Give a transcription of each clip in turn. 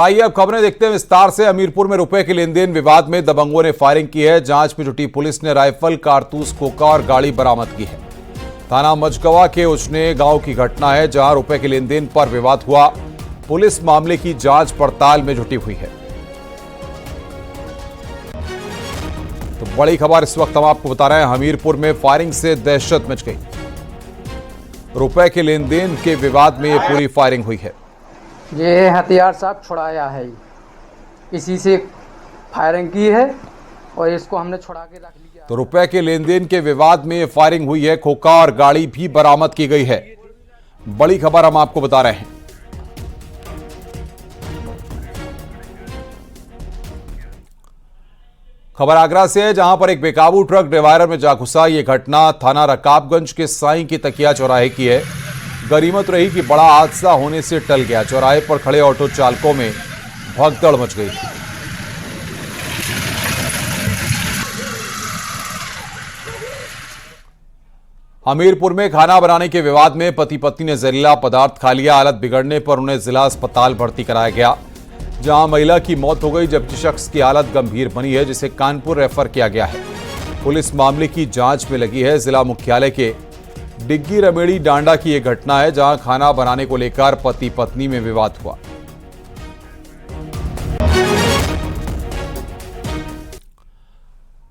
आइए अब खबरें देखते हैं विस्तार से। हमीरपुर में रुपए के लेन देन विवाद में दबंगों ने फायरिंग की है। जांच में जुटी पुलिस ने राइफल, कारतूस, खोखा और गाड़ी बरामद की है। थाना मझगवा के उचने गांव की घटना है, जहां रुपए के लेन देन पर विवाद हुआ। पुलिस मामले की जांच पड़ताल में जुटी हुई है। तो बड़ी खबर इस वक्त हम आपको बता रहे हैं, हमीरपुर में फायरिंग से दहशत मच गई। रुपए के लेन देन के विवाद में यह पूरी फायरिंग हुई है। ये हथियार साहब छुड़ाया है, इसी से फायरिंग की है और इसको हमने छुड़ा के रख लिया। तो रुपए के लेन देन के विवाद में फायरिंग हुई है। खोखा और गाड़ी भी बरामद की गई है। बड़ी खबर हम आपको बता रहे हैं। खबर आगरा से है, जहां पर एक बेकाबू ट्रक डिवाइडर में जा घुसा। यह घटना थाना रकाबगंज के साईं की तकिया चौराहे की है। गनीमत रही कि बड़ा हादसा होने से टल गया। चौराहे पर खड़े ऑटो चालकों में भगदड़ मच गई थी। हमीरपुर में खाना बनाने के विवाद में पति पत्नी ने जहरीला पदार्थ खा लिया। हालत बिगड़ने पर उन्हें जिला अस्पताल भर्ती कराया गया, जहां महिला की मौत हो गई, जबकि शख्स की हालत गंभीर बनी है, जिसे कानपुर रेफर किया गया है। पुलिस मामले की जांच में लगी है। जिला मुख्यालय के डिग्गी रमेड़ी डांडा की यह घटना है, जहां खाना बनाने को लेकर पति पत्नी में विवाद हुआ।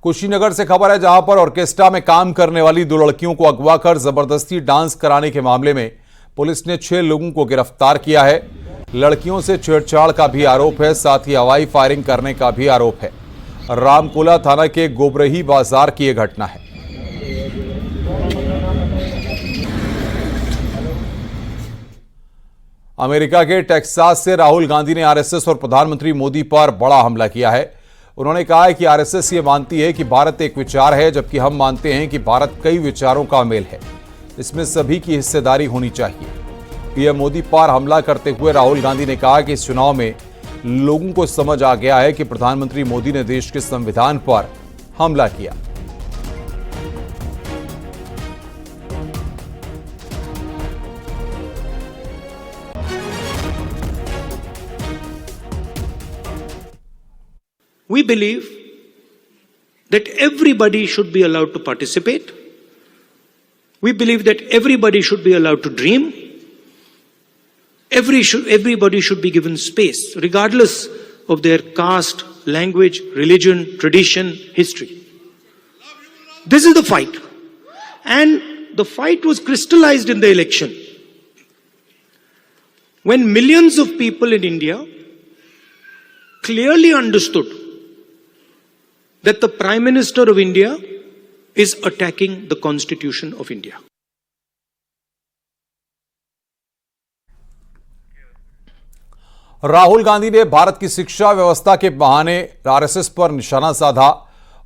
कुशीनगर से खबर है, जहां पर ऑर्केस्ट्रा में काम करने वाली 2 लड़कियों को अगवा कर जबरदस्ती डांस कराने के मामले में पुलिस ने 6 लोगों को गिरफ्तार किया है। लड़कियों से छेड़छाड़ का भी आरोप है, साथ ही हवाई फायरिंग करने का भी आरोप है। रामकोला थाना के गोबरही बाजार की यह घटना है। अमेरिका के टेक्सास से राहुल गांधी ने आरएसएस और प्रधानमंत्री मोदी पर बड़ा हमला किया है। उन्होंने कहा है कि आरएसएस ये मानती है कि भारत एक विचार है, जबकि हम मानते हैं कि भारत कई विचारों का मेल है। इसमें सभी की हिस्सेदारी होनी चाहिए। पीएम मोदी पर हमला करते हुए राहुल गांधी ने कहा कि इस चुनाव में लोगों को समझ आ गया है कि प्रधानमंत्री मोदी ने देश के संविधान पर हमला किया। We believe that everybody should be allowed to participate. We believe that everybody should be allowed to dream. Everybody should be given space, regardless of their caste, language, religion, tradition, history. This is the fight. And the fight was crystallized in the election, when millions of people in India clearly understood that the Prime Minister of India is attacking the Constitution of India. Rahul Gandhi ने भारत की शिक्षा व्यवस्था के बहाने RSS पर निशाना साधा।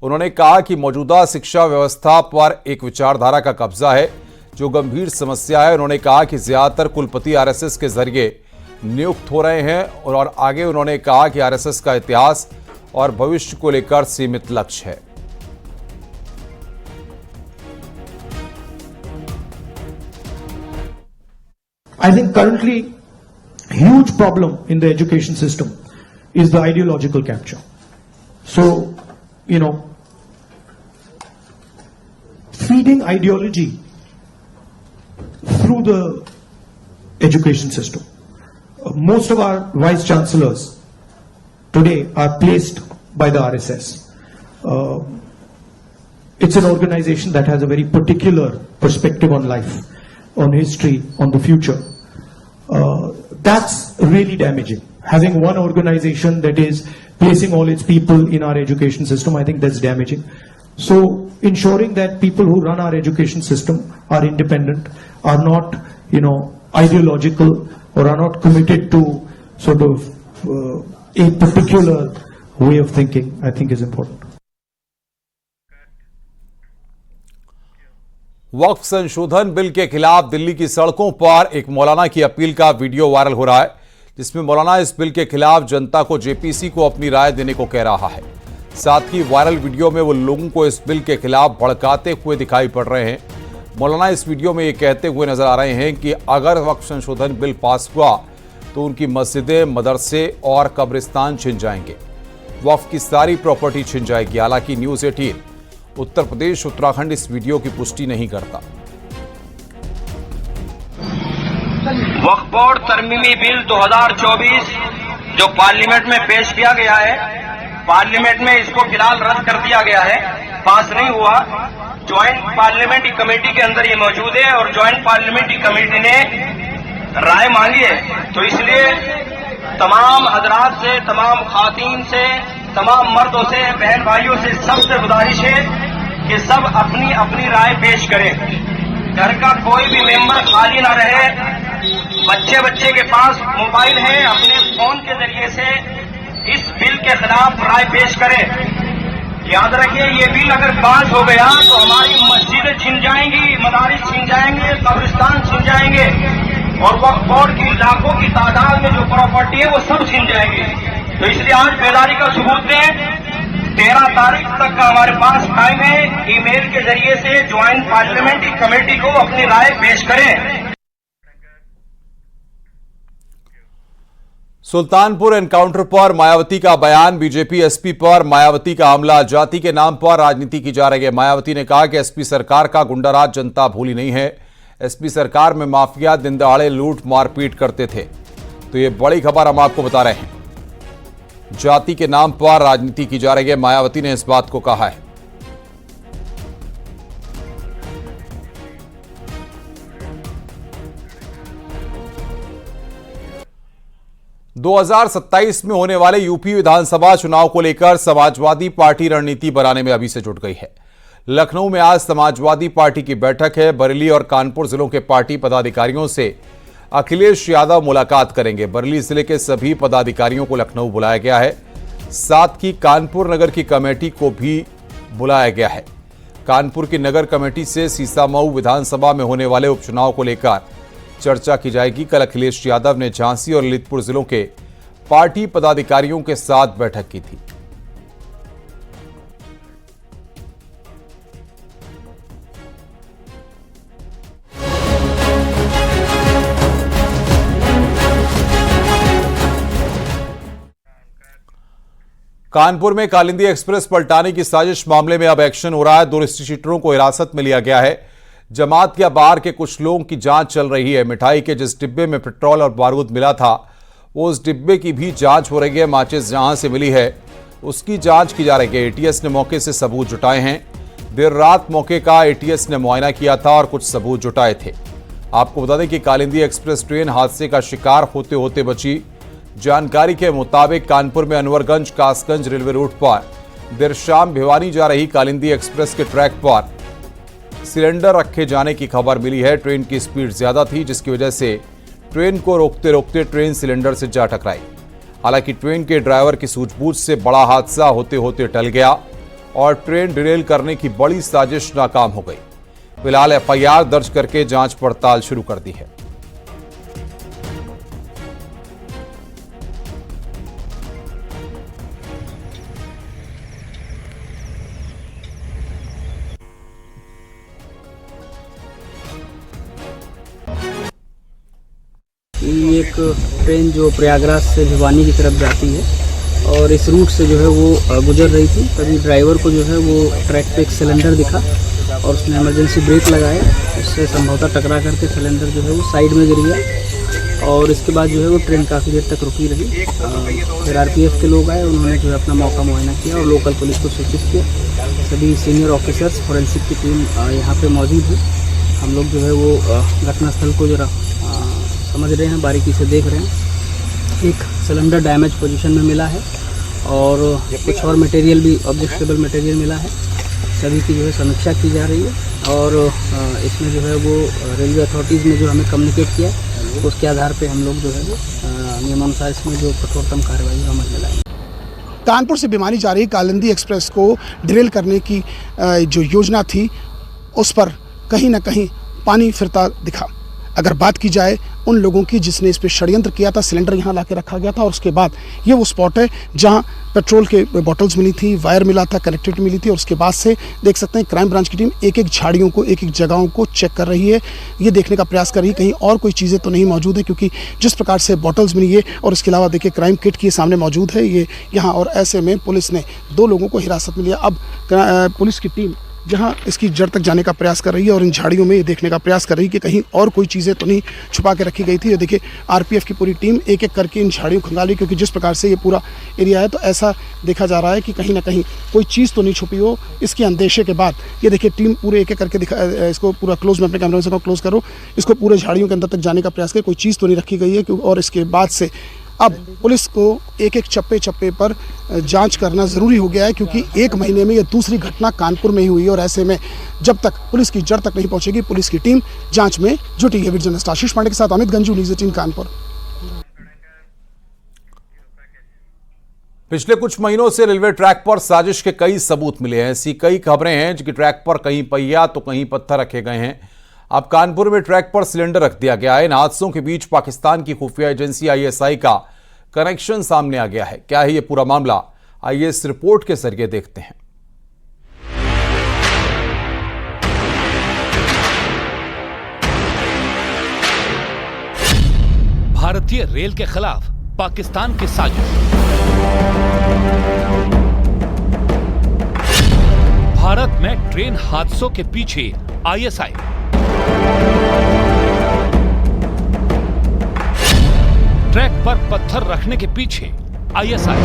उन्होंने कहा कि मौजूदा शिक्षा व्यवस्था पर एक विचारधारा का कब्जा है, जो गंभीर समस्या है। उन्होंने कहा कि ज्यादातर कुलपति आरएसएस के जरिए नियुक्त हो रहे हैं, और आगे उन्होंने कहा कि आरएसएस का इतिहास और भविष्य को लेकर सीमित लक्ष्य है। I think currently huge problem in the education system is the ideological capture. So, feeding ideology through the education system. Most of our vice chancellors today are placed by the RSS. It's an organization that has a very particular perspective on life, on history, on the future. That's really damaging. Having one organization that is placing all its people in our education system, I think that's damaging. So ensuring that people who run our education system are independent, are not, ideological, or are not committed to sort of a particular way of thinking, I think is important. वक्फ संशोधन bill के खिलाफ दिल्ली की सड़कों पर एक मौलाना की appeal का video viral हो रहा है, जिसमें मौलाना इस बिल के खिलाफ जनता को जेपीसी को अपनी राय देने को कह रहा है। साथ ही वायरल वीडियो में वो लोगों को इस बिल के खिलाफ भड़काते हुए दिखाई पड़ रहे हैं। मौलाना इस वीडियो में ये कहते हुए नजर आ रहे हैं कि अगर वक्फ संशोधन बिल पास हुआ तो उनकी मस्जिदें, मदरसे और कब्रिस्तान छिन जाएंगे। वक्फ की सारी प्रॉपर्टी छिन जाएगी। हालांकि न्यूज़ 18 उत्तर प्रदेश उत्तराखंड इस वीडियो की पुष्टि नहीं करता। वक्फ बोर्ड तरमीमी बिल 2024 जो पार्लियामेंट में पेश किया गया है, पार्लियामेंट में इसको फिलहाल रद्द कर दिया गया है, पास नहीं हुआ। ज्वाइंट पार्लियामेंट्री कमेटी के अंदर ये मौजूद है और ज्वाइंट पार्लियामेंट्री कमेटी ने राय मांगी है। तो इसलिए तमाम हजरात से, तमाम खातीन से, तमाम मर्दों से, बहन भाइयों से सबसे गुजारिश है कि सब अपनी अपनी राय पेश करें। घर का कोई भी मेंबर खाली ना रहे। बच्चे के पास मोबाइल है, अपने फोन के जरिए से इस बिल के खिलाफ राय पेश करें। याद रखिए, ये बिल अगर पास हो गया तो हमारी मस्जिदें छिन जाएंगी, मदारिस छिन जाएंगे, कब्रिस्तान छिन जाएंगे और वक्फ बोर्ड की लाखों की तादाद में जो प्रॉपर्टी है वो सब छिन जाएंगी। तो इसलिए आज बेदारी का सबूत दें। 13 तारीख तक का हमारे पास टाइम है। ईमेल के जरिए से ज्वाइंट पार्लियामेंट्री कमेटी को अपनी राय पेश करें। सुल्तानपुर एनकाउंटर पर मायावती का बयान। बीजेपी एसपी पर मायावती का हमला। जाति के नाम पर राजनीति की जा रही है। मायावती ने कहा कि एसपी सरकार का गुंडाराज जनता भूली नहीं है। एसपी सरकार में माफिया दिन दहाड़े लूट मारपीट करते थे। तो ये बड़ी खबर हम आपको बता रहे हैं। जाति के नाम पर राजनीति की जा रही है, मायावती ने इस बात को कहा है। (2027) में होने वाले यूपी विधानसभा चुनाव को लेकर समाजवादी पार्टी रणनीति बनाने में अभी से जुट गई है। लखनऊ में आज समाजवादी पार्टी की बैठक है। बरेली और कानपुर जिलों के पार्टी पदाधिकारियों से अखिलेश यादव मुलाकात करेंगे। बरेली जिले के सभी पदाधिकारियों को लखनऊ बुलाया गया है। साथ ही कानपुर नगर की कमेटी को भी बुलाया गया है। कानपुर की नगर कमेटी से सीसामऊ विधानसभा में होने वाले उपचुनाव को लेकर चर्चा की जाएगी। कल अखिलेश यादव ने झांसी और ललितपुर जिलों के पार्टी पदाधिकारियों के साथ बैठक की थी। कानपुर में कालिंदी एक्सप्रेस पलटाने की साजिश मामले में अब एक्शन हो रहा है। 2 रजिस्ट्रेटरों को हिरासत में लिया गया है। जमात या बार के कुछ लोगों की जांच चल रही है। मिठाई के जिस डिब्बे में पेट्रोल और बारूद मिला था वो उस डिब्बे की भी जांच हो रही है। माचिस जहां से मिली है उसकी जांच की जा रही है। एटीएस ने मौके से सबूत जुटाए हैं। देर रात मौके का एटीएस ने मुआयना किया था और कुछ सबूत जुटाए थे। आपको बता दें कि कालिंदी एक्सप्रेस ट्रेन हादसे का शिकार होते होते बची। जानकारी के मुताबिक कानपुर में अनवरगंज कासगंज रेलवे रूट पर देर शाम भिवानी जा रही कालिंदी एक्सप्रेस के ट्रैक पर सिलेंडर रखे जाने की खबर मिली है। ट्रेन की स्पीड ज्यादा थी जिसकी वजह से ट्रेन को रोकते रोकते ट्रेन सिलेंडर से जा टकराई। हालांकि ट्रेन के ड्राइवर की सूझबूझ से बड़ा हादसा होते होते टल गया और ट्रेन डिरेल करने की बड़ी साजिश नाकाम हो गई। फिलहाल एफआईआर दर्ज करके जांच पड़ताल शुरू कर दी है। ये एक ट्रेन जो प्रयागराज से भिवानी की तरफ जाती है और इस रूट से जो है वो गुजर रही थी। तभी ड्राइवर को जो है वो ट्रैक पे एक सिलेंडर दिखा और उसने इमरजेंसी ब्रेक लगाया। उससे संभवतः टकरा करके सिलेंडर जो है वो साइड में गिर गया और इसके बाद जो है वो ट्रेन काफ़ी देर तक रुकी रही। फिर आरपीएफ के लोग आए, उन्होंने जो है अपना मौका मुआयना किया और लोकल पुलिस को सूचित किया। सभी सीनियर ऑफिसर्स, फोरेंसिक की टीम यहाँ पर मौजूद है। हम लोग जो है वो घटनास्थल को जरा समझ रहे हैं, बारीकी से देख रहे हैं। एक सिलेंडर डैमेज पोजीशन में मिला है और कुछ और मटेरियल भी, ऑब्जेक्टेबल मटेरियल मिला है। सभी की जो है समीक्षा की जा रही है और इसमें जो है वो रेलवे अथॉरिटीज़ ने जो हमें कम्युनिकेट किया उसके आधार पे हम लोग जो है वो नियमानुसार इसमें जो कठोरतम कार्रवाई अमल में लाएंगे। कानपुर से भिवानी जा रही कालिंदी एक्सप्रेस को डिरेल करने की जो योजना थी उस पर कहीं ना कहीं पानी फिरता दिखा। अगर बात की जाए उन लोगों की जिसने इस पर षड्यंत्र किया था, सिलेंडर यहाँ ला के रखा गया था और उसके बाद ये वो स्पॉट है जहाँ पेट्रोल के बॉटल्स मिली थी, वायर मिला था, कनेक्टिविटी मिली थी और उसके बाद से देख सकते हैं क्राइम ब्रांच की टीम एक एक झाड़ियों को, एक एक जगहों को चेक कर रही है, ये देखने का प्रयास कर रही है कहीं और कोई चीज़ें तो नहीं मौजूद है, क्योंकि जिस प्रकार से बॉटल्स मिली है और इसके अलावा देखिए क्राइम किट की सामने मौजूद है ये यहाँ, और ऐसे में पुलिस ने 2 लोगों को हिरासत में लिया। अब पुलिस की टीम जहां इसकी जड़ तक जाने का प्रयास कर रही है और इन झाड़ियों में ये देखने का प्रयास कर रही है कि कहीं और कोई चीज़ें तो नहीं छुपा के रखी गई थी। ये देखिए आरपीएफ की पूरी टीम एक एक करके इन झाड़ियों को खंगाली, क्योंकि जिस प्रकार से ये पूरा एरिया है तो ऐसा देखा जा रहा है कि कहीं ना कहीं कोई चीज़ तो नहीं छुपी हो। इसके अंदेशे के बाद ये देखिए टीम पूरे एक एक करके इसको पूरा क्लोज, में अपने कैमरे से क्लोज करो, इसको पूरे झाड़ियों के अंदर तक जाने का प्रयास करे, कोई चीज़ तो नहीं रखी गई है। और इसके बाद से अब पुलिस को एक एक चप्पे चप्पे पर जांच करना ज़रूरी हो गया है, क्योंकि 1 महीने में ये दूसरी घटना कानपुर में ही हुई और ऐसे में जब तक पुलिस की जड़ तक नहीं पहुंचेगी पुलिस की टीम जांच में जुटी है। वीडियो जर्नलिस्ट आशीष पांडे के साथ अमित गंजू, न्यूज़ 18 कानपुर। पिछले कुछ महीनों से रेलवे ट्रैक पर साजिश के कई सबूत मिले हैं। ऐसी कई खबरें हैं कि ट्रैक पर कहीं पहिया तो कहीं पत्थर रखे गए हैं। अब कानपुर में ट्रैक पर सिलेंडर रख दिया गया है। इन हादसों के बीच पाकिस्तान की खुफिया एजेंसी आईएसआई का कनेक्शन सामने आ गया है। क्या है ये पूरा मामला, आइए इस रिपोर्ट के जरिए देखते हैं। भारतीय रेल के खिलाफ पाकिस्तान की साजिश। भारत में ट्रेन हादसों के पीछे आईएसआई। ट्रैक पर पत्थर रखने के पीछे आईएसआई।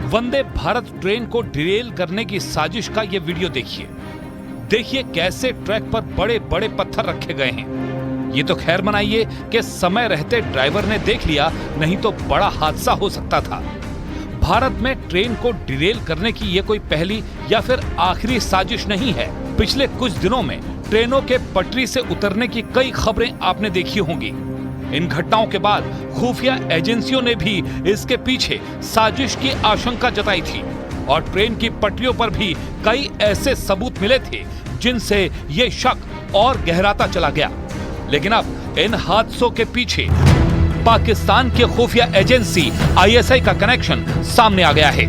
वंदे भारत ट्रेन को डिरेल करने की साजिश का यह वीडियो देखिए। देखिए कैसे ट्रैक पर बड़े बड़े पत्थर रखे गए हैं। ये तो खैर मनाइए कि समय रहते ड्राइवर ने देख लिया, नहीं तो बड़ा हादसा हो सकता था। भारत में ट्रेन को डिरेल करने की यह कोई पहली या फिर आखिरी साजिश नहीं है। पिछले कुछ दिनों में ट्रेनों के पटरी से उतरने की कई खबरें आपने देखी होंगी। इन घटनाओं के बाद खुफिया एजेंसियों ने भी इसके पीछे साजिश की आशंका जताई थी और ट्रेन की पटरियों पर भी कई ऐसे सबूत मिले थे जिनसे ये शक और गहराता चला गया। लेकिन अब इन हादसों के पीछे पाकिस्तान की खुफिया एजेंसी आईएसआई का कनेक्शन सामने आ गया है।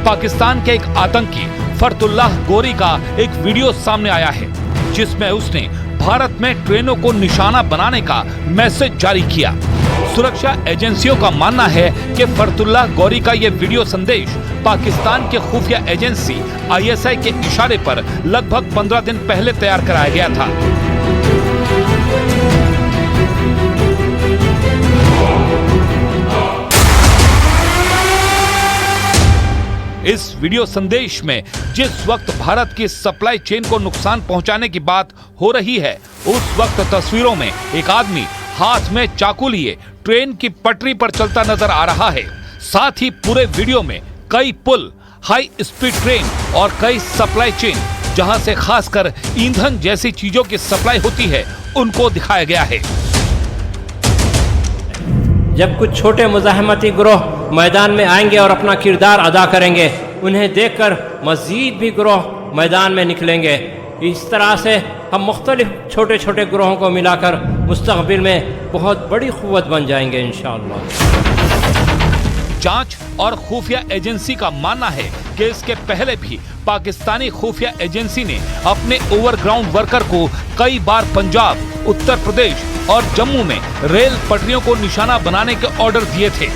पाकिस्तान के एक आतंकी फरतुल्लाह गोरी का एक वीडियो सामने आया है जिसमें उसने भारत में ट्रेनों को निशाना बनाने का मैसेज जारी किया। सुरक्षा एजेंसियों का मानना है कि फरतुल्लाह गोरी का यह वीडियो संदेश पाकिस्तान के खुफिया एजेंसी आईएसआई के इशारे पर लगभग 15 दिन पहले तैयार कराया गया था। इस वीडियो संदेश में जिस वक्त भारत की सप्लाई चेन को नुकसान पहुंचाने की बात हो रही है, उस वक्त तस्वीरों में एक आदमी हाथ में चाकू लिए ट्रेन की पटरी पर चलता नजर आ रहा है। साथ ही पूरे वीडियो में कई पुल, हाई स्पीड ट्रेन और कई सप्लाई चेन, जहां से खासकर ईंधन जैसी चीजों की सप्लाई होती है, उनको दिखाया गया है। जब कुछ छोटे मुजाहमती गिरोह मैदान में आएंगे और अपना किरदार अदा करेंगे, उन्हें देखकर मजीद भी गिरोह मैदान में निकलेंगे। इस तरह से हम मुख्तलिफ छोटे छोटे गिरोहों को मिलाकर मुस्तक़बिल में बहुत बड़ी क़ुव्वत बन जाएंगे इंशाअल्लाह। जांच और खुफिया एजेंसी का मानना है कि इसके पहले भी पाकिस्तानी खुफिया एजेंसी ने अपने ओवरग्राउंड वर्कर को कई बार पंजाब, उत्तर प्रदेश और जम्मू में रेल पटरियों को निशाना बनाने के ऑर्डर दिए थे।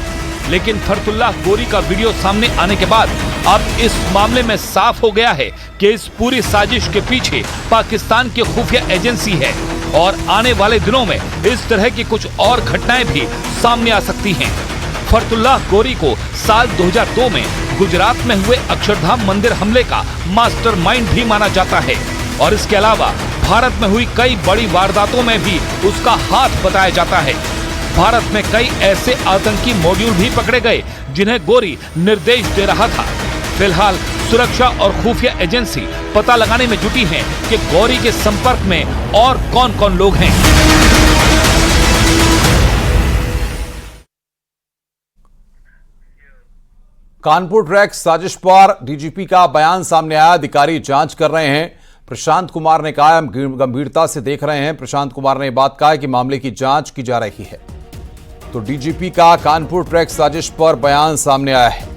लेकिन फरतुल्लाह गोरी का वीडियो सामने आने के बाद अब इस मामले में साफ हो गया है कि इस पूरी साजिश के पीछे पाकिस्तान की खुफिया एजेंसी है और आने वाले दिनों में इस तरह की कुछ और घटनाएं भी सामने आ सकती हैं। फरतुल्लाह गोरी को साल 2002 में गुजरात में हुए अक्षरधाम मंदिर हमले का मास्टरमाइंड भी माना जाता है और इसके अलावा भारत में हुई कई बड़ी वारदातों में भी उसका हाथ बताया जाता है। भारत में कई ऐसे आतंकी मॉड्यूल भी पकड़े गए जिन्हें गोरी निर्देश दे रहा था। फिलहाल सुरक्षा और खुफिया एजेंसी पता लगाने में जुटी हैं कि गोरी के संपर्क में और कौन कौन लोग हैं। कानपुर ट्रैक साजिश पर डीजीपी का बयान सामने आया। अधिकारी जांच कर रहे हैं। प्रशांत कुमार ने कहा, हम गंभीरता से देख रहे हैं। प्रशांत कुमार ने बात कहा कि मामले की जांच की जा रही है। तो डीजीपी का कानपुर ट्रैक साजिश पर बयान सामने आया है।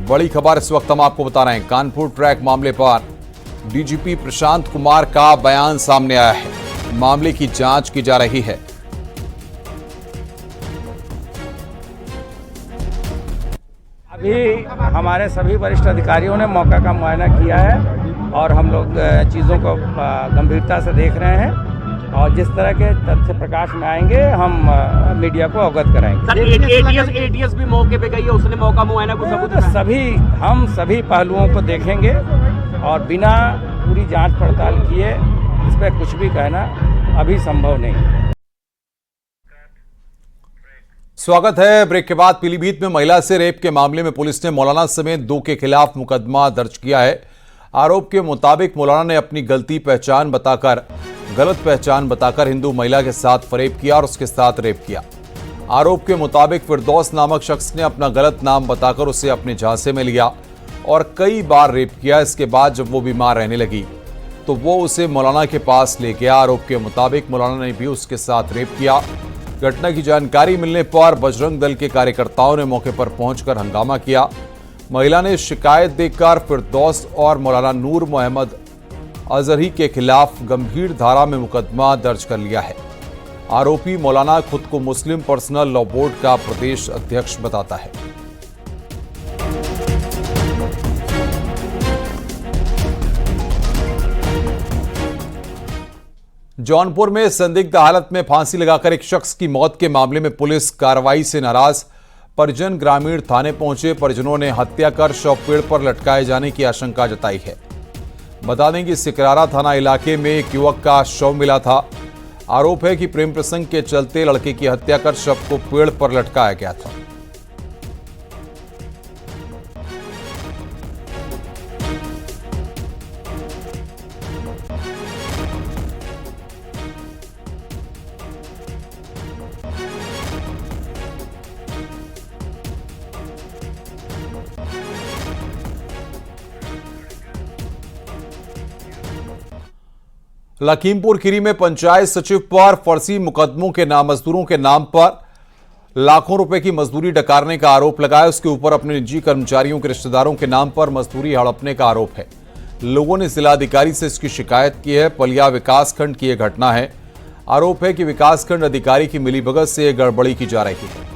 बड़ी खबर इस वक्त हम आपको बता रहे हैं। कानपुर ट्रैक मामले पर डीजीपी प्रशांत कुमार का बयान सामने आया है। मामले की जांच की जा रही है। अभी हमारे सभी वरिष्ठ अधिकारियों ने मौका का मुआयना किया है और हम लोग चीज़ों को गंभीरता से देख रहे हैं और जिस तरह के तथ्य प्रकाश में आएंगे हम मीडिया को अवगत कराएंगे। सर, एटीएस भी मौके पे गई है, उसने मौका मुआयना को सबूत हम सभी पहलुओं को देखेंगे और बिना पूरी जांच पड़ताल किए इस पर कुछ भी कहना अभी संभव नहीं। स्वागत है। ब्रेक के बाद पीलीभीत में महिला से रेप के मामले में पुलिस ने मौलाना समेत 2 के खिलाफ मुकदमा दर्ज किया है। आरोप के मुताबिक मौलाना ने अपनी गलत पहचान बताकर हिंदू महिला के साथ फरेब किया और उसके साथ रेप किया। आरोप के मुताबिक फिरदौस नामक शख्स ने अपना गलत नाम बताकर उसे अपने झांसे में लिया और कई बार रेप किया। इसके बाद जब वो बीमार रहने लगी तो वो उसे मौलाना के पास ले गया। आरोप के मुताबिक मौलाना ने भी उसके साथ रेप किया। घटना की जानकारी मिलने पर बजरंग दल के कार्यकर्ताओं ने मौके पर पहुंचकर हंगामा किया। महिला ने शिकायत देकर फिरदौस और मौलाना नूर मोहम्मद अजहरी के खिलाफ गंभीर धारा में मुकदमा दर्ज कर लिया है। आरोपी मौलाना खुद को मुस्लिम पर्सनल लॉ बोर्ड का प्रदेश अध्यक्ष बताता है। जौनपुर में संदिग्ध हालत में फांसी लगाकर एक शख्स की मौत के मामले में पुलिस कार्रवाई से नाराज। परिजन ग्रामीण थाने पहुंचे। परिजनों ने हत्या कर शव पेड़ पर लटकाए जाने की आशंका जताई है। बता दें कि सिकरारा थाना इलाके में एक युवक का शव मिला था। आरोप है कि प्रेम प्रसंग के चलते लड़के की हत्या कर शव को पेड़ पर लटकाया गया था। लखीमपुर खीरी में पंचायत सचिव पर फर्जी मुकदमों के मजदूरों के नाम पर लाखों रुपए की मजदूरी डकारने का आरोप लगाया। उसके ऊपर अपने निजी कर्मचारियों के रिश्तेदारों के नाम पर मजदूरी हड़पने का आरोप है। लोगों ने जिलाधिकारी से इसकी शिकायत की है। पलिया विकासखंड की यह घटना है। आरोप है कि विकासखंड अधिकारी की मिलीभगत से यह गड़बड़ी की जा रही है।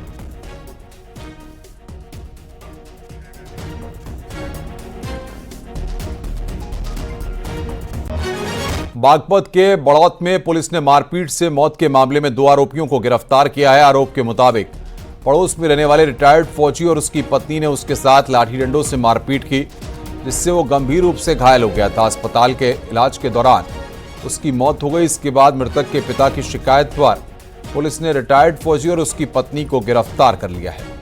बागपत के बड़ौत में पुलिस ने मारपीट से मौत के मामले में 2 आरोपियों को गिरफ्तार किया है। आरोप के मुताबिक पड़ोस में रहने वाले रिटायर्ड फौजी और उसकी पत्नी ने उसके साथ लाठी डंडों से मारपीट की, जिससे वो गंभीर रूप से घायल हो गया था। अस्पताल के इलाज के दौरान उसकी मौत हो गई। इसके बाद मृतक के पिता की शिकायत पर पुलिस ने रिटायर्ड फौजी और उसकी पत्नी को गिरफ्तार कर लिया है।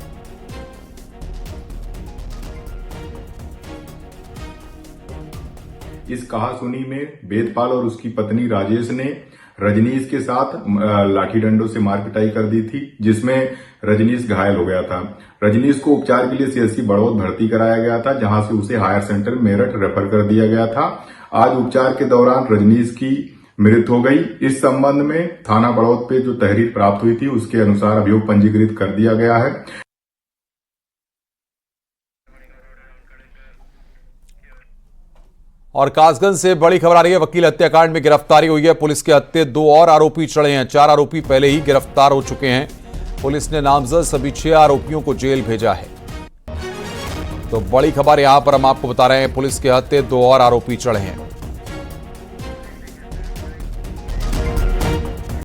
इस कहासुनी में वेदपाल और उसकी पत्नी राजेश ने रजनीश के साथ लाठी डंडों से मार पिटाई कर दी थी, जिसमें रजनीश घायल हो गया था। रजनीश को उपचार के लिए सीएससी बड़ौद भर्ती कराया गया था, जहां से उसे हायर सेंटर मेरठ रेफर कर दिया गया था। आज उपचार के दौरान रजनीश की मृत्यु हो गई। इस संबंध में थाना बड़ौद पे जो तहरीर प्राप्त हुई थी उसके अनुसार अभियोग पंजीकृत कर दिया गया है। और कासगंज से बड़ी खबर आ रही है। वकील हत्याकांड में गिरफ्तारी हुई है। पुलिस के हत्थे 2 और आरोपी चढ़े हैं। 4 आरोपी पहले ही गिरफ्तार हो चुके हैं। पुलिस ने नामजद सभी 6 आरोपियों को जेल भेजा है। तो बड़ी खबर यहां पर हम आपको बता रहे हैं, पुलिस के हत्थे 2 और आरोपी चढ़े हैं।